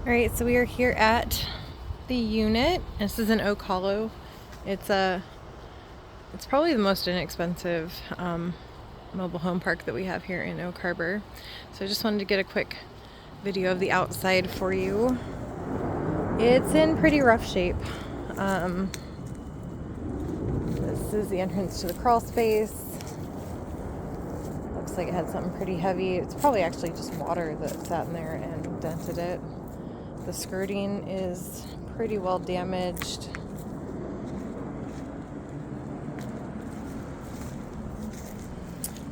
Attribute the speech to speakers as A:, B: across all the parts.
A: All right, so we are here at the unit. This is in Oak Hollow. It's probably the most inexpensive mobile home park that we have here in Oak Harbor. So I just wanted to get a quick video of the outside for you. It's in pretty rough shape. This is the entrance to the crawl space. Looks like it had something pretty heavy. It's probably actually just water that sat in there and dented it. The skirting is pretty well damaged.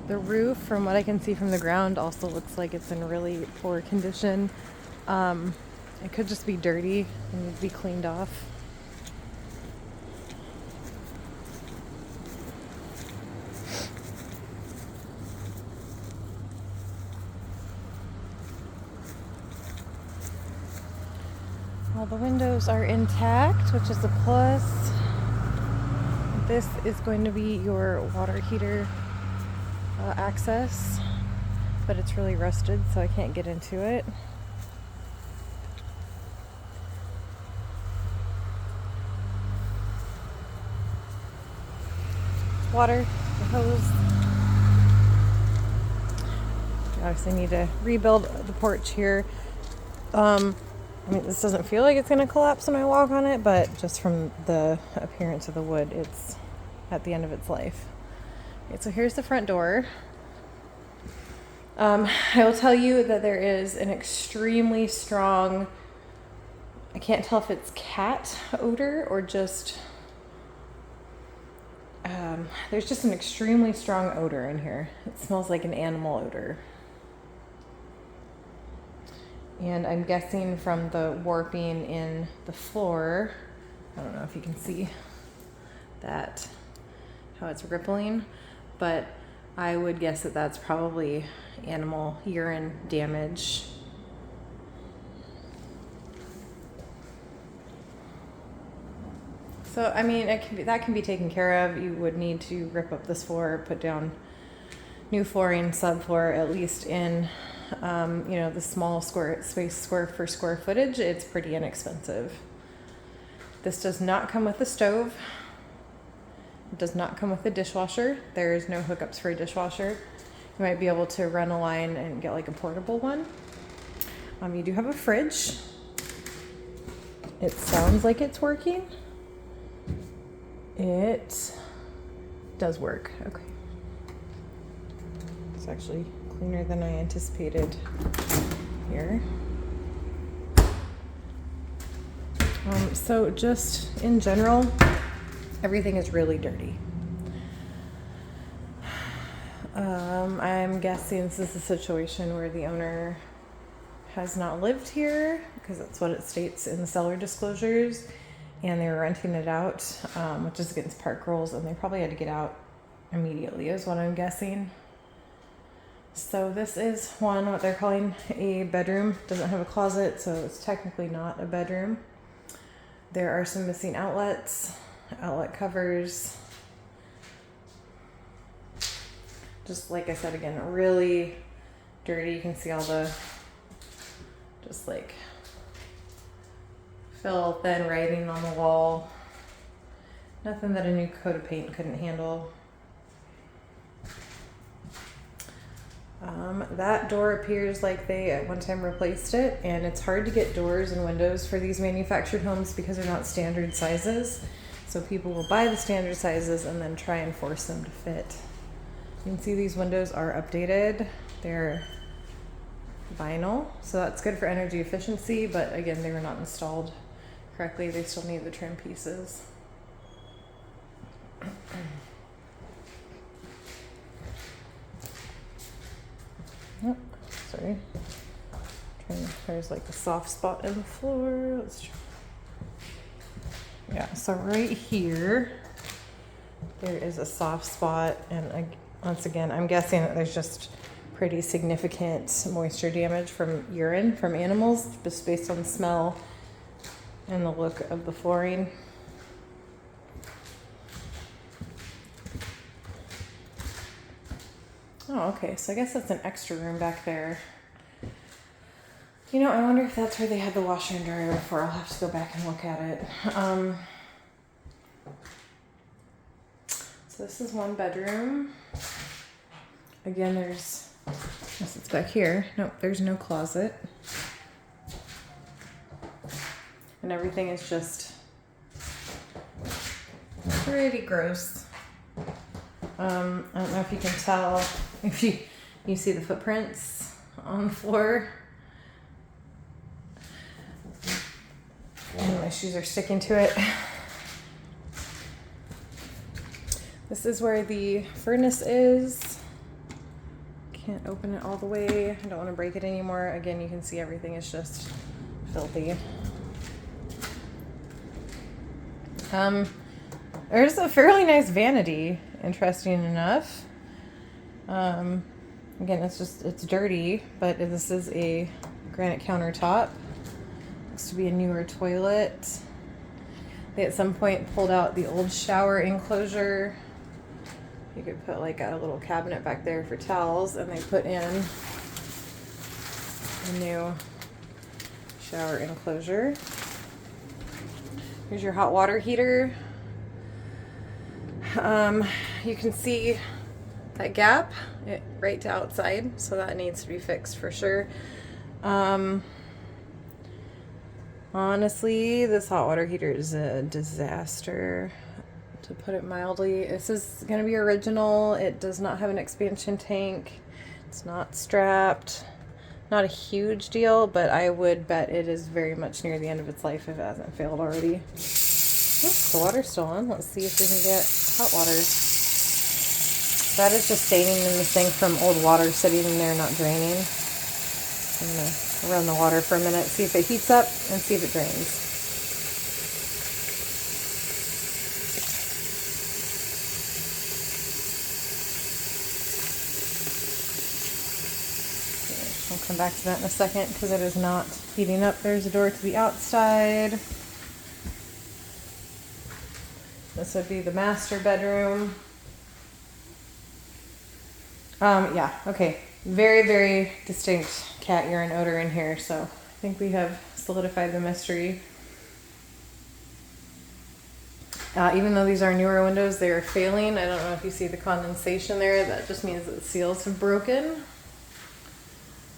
A: The roof, from what I can see from the ground, also looks like it's in really poor condition. It could just be dirty and need to be cleaned off. All the windows are intact, which is a plus. This is going to be your water heater access, but it's really rusted, so I can't get into it. Water, the hose. You obviously need to rebuild the porch here. I mean, this doesn't feel like it's going to collapse when I walk on it, but just from the appearance of the wood, it's at the end of its life. Okay, so here's the front door. I will tell you that there is an extremely strong, I can't tell if it's cat odor or just, there's just an extremely strong odor in here. It smells like an animal odor. And I'm guessing from the warping in the floor, I don't know if you can see that, how it's rippling, but I would guess that that's probably animal urine damage. So, I mean, that can be taken care of. You would need to rip up this floor, put down new flooring, subfloor, at least in the small square footage. It's pretty inexpensive. This does not come with a stove. It does not come with a dishwasher. There's no hookups for a dishwasher. You might be able to run a line and get like a portable one. You do have a fridge. It sounds like it's working. It does work. Okay. It's actually cleaner than I anticipated here. So just in general, everything is really dirty. I'm guessing this is a situation where the owner has not lived here, because that's what it states in the seller disclosures, and they were renting it out, which is against park rules, and they probably had to get out immediately is what I'm guessing. So this is what they're calling a bedroom. Doesn't have a closet, so it's technically not a bedroom. There are some missing outlets, outlet covers. Just like I said, again, really dirty. You can see all the just like filth and writing on the wall. Nothing that a new coat of paint couldn't handle. That door appears like they at one time replaced it, and it's hard to get doors and windows for these manufactured homes because they're not standard sizes. So people will buy the standard sizes and then try and force them to fit. You can see these windows are updated. They're vinyl, so that's good for energy efficiency, but again, they were not installed correctly. They still need the trim pieces. Oh, sorry. There's like a soft spot in the floor. Let's try. Yeah, so right here, there is a soft spot, and once again, I'm guessing that there's just pretty significant moisture damage from urine from animals, just based on the smell and the look of the flooring. Oh, okay, so I guess that's an extra room back there. You know, I wonder if that's where they had the washer and dryer before. I'll have to go back and look at it. So this is one bedroom. Again, there's, yes, it's back here. Nope, there's no closet. And everything is just pretty gross. I don't know if you can tell, if you see the footprints on the floor. And my shoes are sticking to it. This is where the furnace is. Can't open it all the way. I don't want to break it anymore. Again, you can see everything is just filthy. There's a fairly nice vanity, interesting enough. Again, it's dirty, but this is a granite countertop. Looks to be a newer toilet. They at some point pulled out the old shower enclosure. You could put like a little cabinet back there for towels, and they put in a new shower enclosure. Here's your hot water heater. You can see that gap right to outside, so that needs to be fixed for sure. Honestly, this hot water heater is a disaster, to put it mildly. This is going to be original. It does not have an expansion tank. It's not strapped. Not a huge deal, but I would bet it is very much near the end of its life if it hasn't failed already. Oh, the water's still on. Let's see if we can get hot water. That is just staining in the sink from old water sitting in there not draining. I'm going to run the water for a minute, see if it heats up, and see if it drains. I'll come back to that in a second because it is not heating up. There's a door to the outside. This would be the master bedroom. Yeah, okay. Very, very distinct cat urine odor in here, so I think we have solidified the mystery. Even though these are newer windows, they are failing. I don't know if you see the condensation there. That just means that the seals have broken.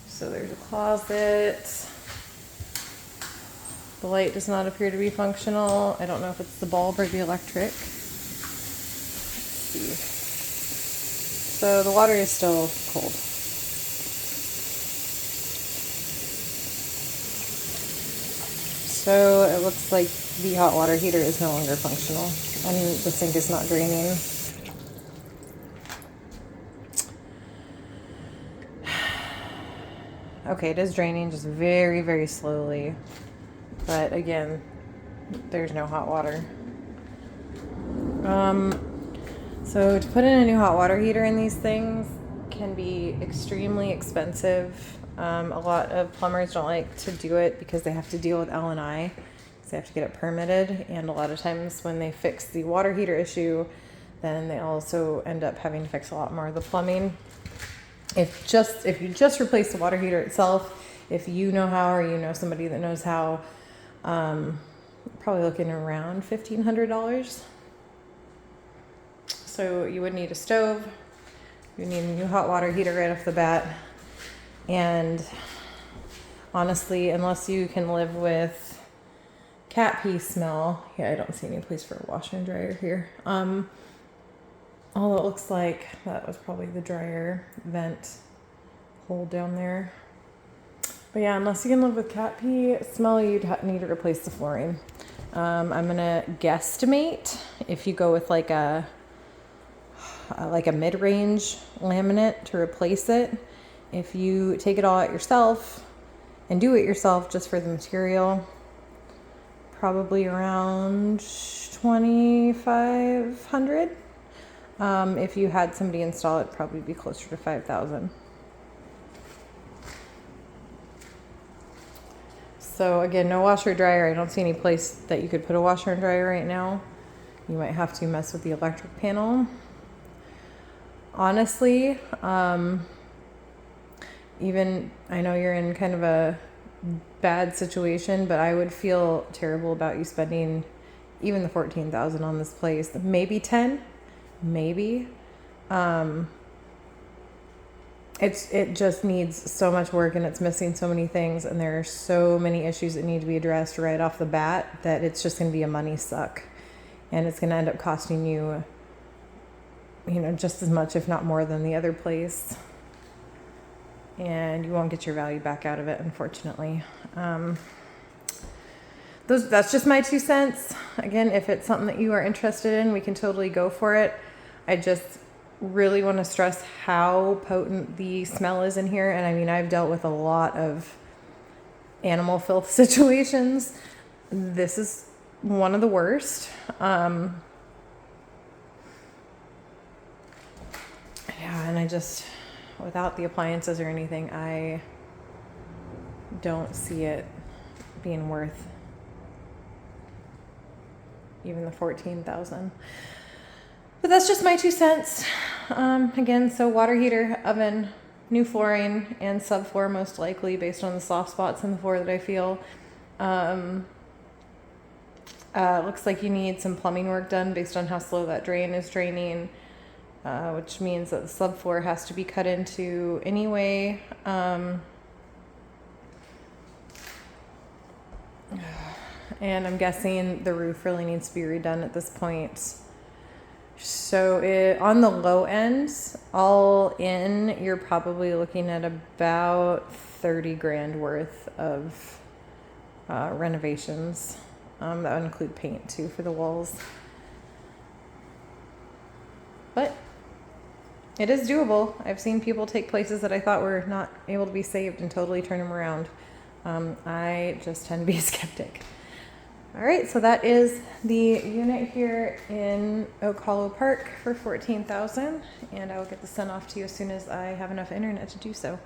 A: So there's a closet. The light does not appear to be functional. I don't know if it's the bulb or the electric. Let's see. So the water is still cold. So it looks like the hot water heater is no longer functional and the sink is not draining. Okay, it is draining just very, very slowly. But again, there's no hot water. So to put in a new hot water heater in these things can be extremely expensive. A lot of plumbers don't like to do it because they have to deal with L&I. They have to get it permitted, and a lot of times when they fix the water heater issue, then they also end up having to fix a lot more of the plumbing. If you just replace the water heater itself, if you know how or you know somebody that knows how, probably looking around $1,500. So you would need a stove, you need a new hot water heater right off the bat, and honestly, unless you can live with cat pee smell, yeah, I don't see any place for a washer and dryer here. All it looks like, that was probably the dryer vent hole down there. But yeah, unless you can live with cat pee smell, you'd need to replace the flooring. I'm gonna guesstimate if you go with like a mid-range laminate to replace it. If you take it all out yourself and do it yourself just for the material, probably around $2,500. If you had somebody install it, probably be closer to $5,000. So again, no washer dryer. I don't see any place that you could put a washer and dryer right now. You might have to mess with the electric panel. Honestly, even I know you're in kind of a bad situation, but I would feel terrible about you spending even the 14,000 on this place. Maybe 10, maybe. It just needs so much work, and it's missing so many things, and there are so many issues that need to be addressed right off the bat that it's just going to be a money suck, and it's going to end up costing you, just as much, if not more, than the other place, and you won't get your value back out of it, unfortunately. That's just my 2 cents. Again, if it's something that you are interested in, we can totally go for it. I just really want to stress how potent the smell is in here. And I mean, I've dealt with a lot of animal filth situations. This is one of the worst. Yeah, and I just, without the appliances or anything, I don't see it being worth even the 14,000. But that's just my 2 cents. Again, so water heater, oven, new flooring, and subfloor most likely, based on the soft spots in the floor that I feel. Looks like you need some plumbing work done based on how slow that drain is draining, which means that the subfloor has to be cut into anyway. And I'm guessing the roof really needs to be redone at this point. So on the low end, all in, you're probably looking at about 30 grand worth of renovations. That would include paint too for the walls. But it is doable. I've seen people take places that I thought were not able to be saved and totally turn them around. I just tend to be a skeptic. All right, so that is the unit here in Oak Hollow Park for $14,000, and I will get this sent off to you as soon as I have enough internet to do so.